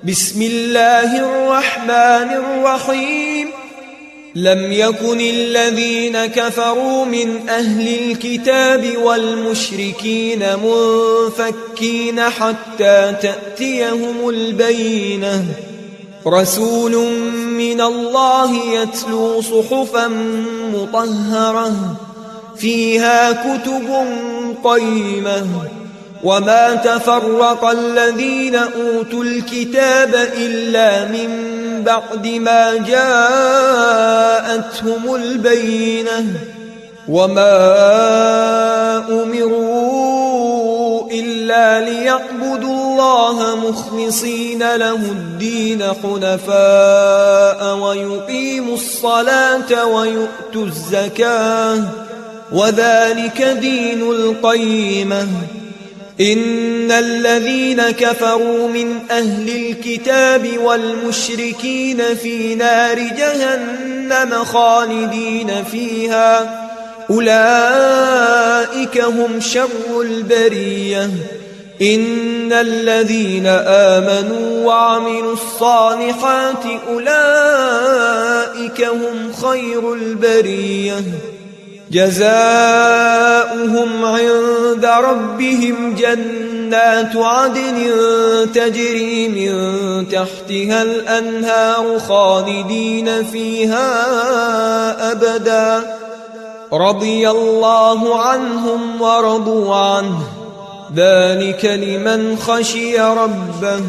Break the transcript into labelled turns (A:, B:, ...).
A: بسم الله الرحمن الرحيم لم يكن الذين كفروا من أهل الكتاب والمشركين منفكين حتى تأتيهم البينة رسول من الله يتلو صحفا مطهرة فيها كتب قيمة وما تفرق الذين أوتوا الكتاب إلا من بعد ما جاءتهم البينة وما أمروا إلا ليعبدوا الله مخلصين له الدين حنفاء ويقيموا الصلاة ويؤتوا الزكاة وذلك دين القيمة إن الذين كفروا من أهل الكتاب والمشركين في نار جهنم خالدين فيها أولئك هم شر البرية إن الذين آمنوا وعملوا الصالحات أولئك هم خير البرية جزاؤهم عند ربهم جنات عدن تجري من تحتها الأنهار خالدين فيها أبدا رضي الله عنهم ورضوا عنه ذلك لمن خشي ربه